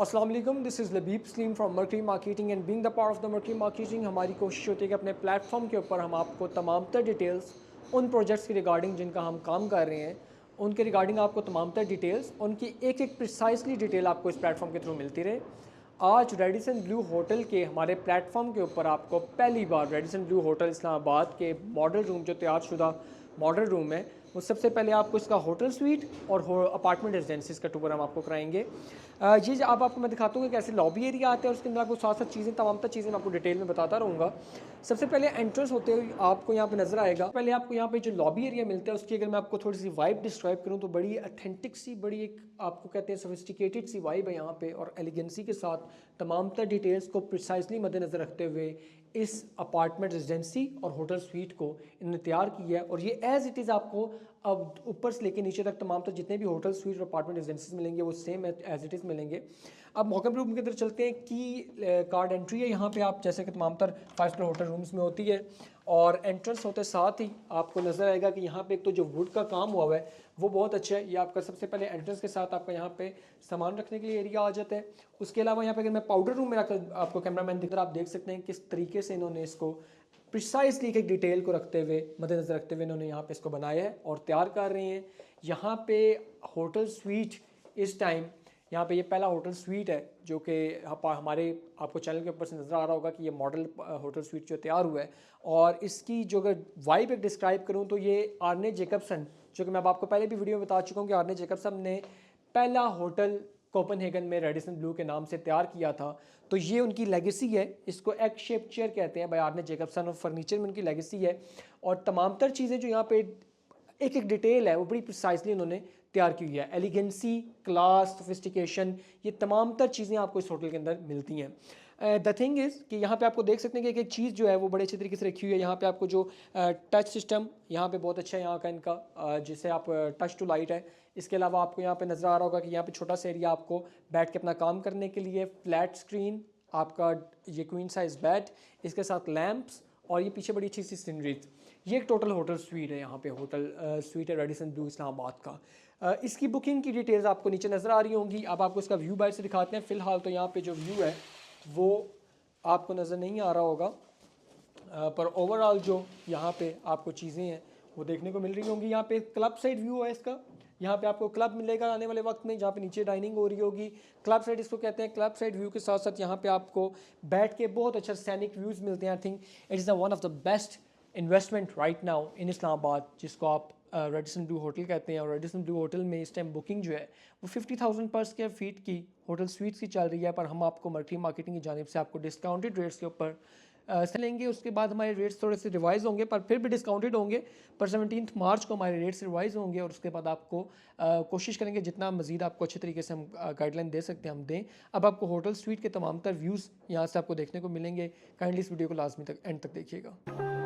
अस्सलाम वालेकुम, this is Labeeb Saleem from Mercury Marketing and being the part of the Mercury Marketing. हमारी कोशिश होती है कि अपने प्लेटफॉर्म के ऊपर हम आपको तमाम तर डिटेल्स उन प्रोजेक्ट्स की रिगार्डिंग जिनका हम काम कर रहे हैं उनके रिगार्डिंग आपको तमाम तर डिटेल्स उनकी एक एक प्रिसाइसली डिटेल आपको इस प्लेटफॉर्म के थ्रू मिलती रहे। आज रेडिसन ब्लू होटल के हमारे प्लेटफॉर्म के ऊपर आपको पहली बार रेडिसन ब्लू होटल इस्लामाबाद के मॉडल रूम जो तैयारशुदा मॉडल रूम है वो सबसे पहले आपको इसका होटल स्वीट और अपार्टमेंट रेजिडेंसीज का टूर हम आपको कराएंगे। ये जो अब आपको मैं दिखाता हूँ कि कैसे लॉबी एरिया आता है और उसके अंदर आपको साथ साथ चीज़ें तमाम तर चीज़ें मैं आपको डिटेल में बताता रहूँगा। सबसे पहले एंट्रेंस होते हुए आपको यहाँ पे नज़र आएगा, पहले आपको यहाँ पे जो लॉबी एरिया मिलता है उसकी अगर मैं आपको थोड़ी सी वाइब डिस्क्राइब करूँ तो बड़ी अथेंटिक सी, बड़ी एक आपको कहते हैं सोफिस्टिकेटेड सी वाइब है यहाँ पे और एलिगेंसी के साथ तमाम तर डिटेल्स को प्रिसाइसली मद्देनज़र रखते हुए इस अपार्टमेंट रेजिडेंसी और होटल स्वीट को इन्होंने तैयार किया है। और ये एज़ इट इज़ आपको अब ऊपर से लेकर नीचे तक तमाम तर जितने भी होटल स्वीट और अपार्टमेंट रेजिडेंसीज मिलेंगे वो सेम एज इट इज़ मिलेंगे। अब मौके रूम के अंदर चलते हैं की कार्ड एंट्री है यहाँ पे आप जैसे कि तमाम तर 5 स्टार होटल रूम्स में होती है और एंट्रेंस होते साथ ही आपको नज़र आएगा कि यहाँ पे एक तो जो वुड का काम हुआ है वो बहुत अच्छा है। ये आपका सबसे पहले एंट्रेंस के साथ आपका यहाँ पे सामान रखने के लिए एरिया आ जाता है। उसके अलावा यहाँ पे अगर मैं पाउडर रूम में रखकर आपको कैमरामैन दिख रहा आप देख सकते हैं किस तरीके से इन्होंने इसको प्रिसाइसली एक डिटेल को रखते हुए मद्देनज़र रखते हुए इन्होंने यहाँ पे इसको बनाया है और तैयार कर रहे हैं। यहाँ पे होटल स्वीट इस टाइम यहाँ पे ये पहला होटल स्वीट है जो कि हमारे आपको चैनल के ऊपर से नज़र आ रहा होगा कि ये मॉडल होटल स्वीट जो तैयार हुआ है। और इसकी जो अगर वाइब एक डिस्क्राइब करूँ तो ये आर्ने जेकबसन, जो कि मैं आपको पहले भी वीडियो में बता चुका हूँ कि आर्ने जेकबसन ने पहला होटल कोपेनहेगन में रेडिसन ब्लू के नाम से तैयार किया था, तो ये उनकी लेगेसी है। इसको एग शेप चेयर कहते हैं बाय आर्ने जेकबसन और फर्नीचर में उनकी लेगेसी है। और तमाम तर चीज़ें जो यहाँ पे एक एक डिटेल है वो बड़ी प्रिसाइसली उन्होंने तैयार की हुई है। एलिगेंसी, क्लास, सोफिस्टिकेशन, ये तमाम तर चीज़ें आपको इस होटल के अंदर मिलती हैं। द थिंग इज़ कि यहाँ पे आपको देख सकते हैं कि एक एक चीज़ जो है वो बड़े अच्छे तरीके से रखी हुई है। यहाँ पे आपको जो टच सिस्टम यहाँ पे बहुत अच्छा है यहाँ का इनका, जिससे आप टच टू लाइट है। इसके अलावा आपको यहाँ पे नज़र आ रहा होगा कि यहाँ पे छोटा सा एरिया आपको बैठ के अपना काम करने के लिए, फ्लैट स्क्रीन, आपका ये क्वीन साइज़ बेड, इसके साथ लैम्प्स और ये पीछे बड़ी अच्छी सी सीनरीज। ये एक टोटल होटल स्वीट है, यहाँ पे होटल स्वीट है रेडिसन ब्लू इस्लामाबाद का। इसकी बुकिंग की डिटेल्स आपको नीचे नज़र आ रही होंगी। अब आपको इसका व्यू बाहर से दिखाते हैं। फ़िलहाल तो यहाँ पे जो व्यू है वो आपको नज़र नहीं आ रहा होगा, पर ओवरऑल जो यहाँ पे आपको चीज़ें हैं वो देखने को मिल रही होंगी। यहाँ पे क्लब साइड व्यू है इसका। यहाँ पे आपको क्लब मिलेगा आने वाले वक्त में, जहाँ पे नीचे डाइनिंग हो रही होगी। क्लब साइड इसको कहते हैं। क्लब साइड व्यू के साथ साथ यहाँ पे आपको बैठ के बहुत अच्छा सैनिक व्यूज़ मिलते हैं। I think it is one of the best investment right now in Islamabad, जिसको आप रेडिसन ब्लू होटल कहते हैं। और रेडिसन ब्लू होटल में इस टाइम बुकिंग जो है वो 50,000 पर स्क्वायर फीट की होटल स्वीट्स की चल रही है, पर हम आपको मर्करी मार्केटिंग की जानिब से आपको डिस्काउंटेड रेट्स के ऊपर से लेंगे। उसके बाद हमारे रेट्स थोड़े से रिवाइज होंगे, पर फिर भी डिस्काउंटेड होंगे। पर 17 मार्च को हमारे रेट्स रिवाइज होंगे और उसके बाद आपको कोशिश करेंगे जितना मजीद आपको अच्छे तरीके से हम गाइडलाइन दे सकते हैं हम दें। अब आपको होटल स्वीट के तमाम तर व्यूज़ यहाँ से आपको देखने को मिलेंगे। काइंडली इस वीडियो को लाजमी तक एंड तक देखिएगा।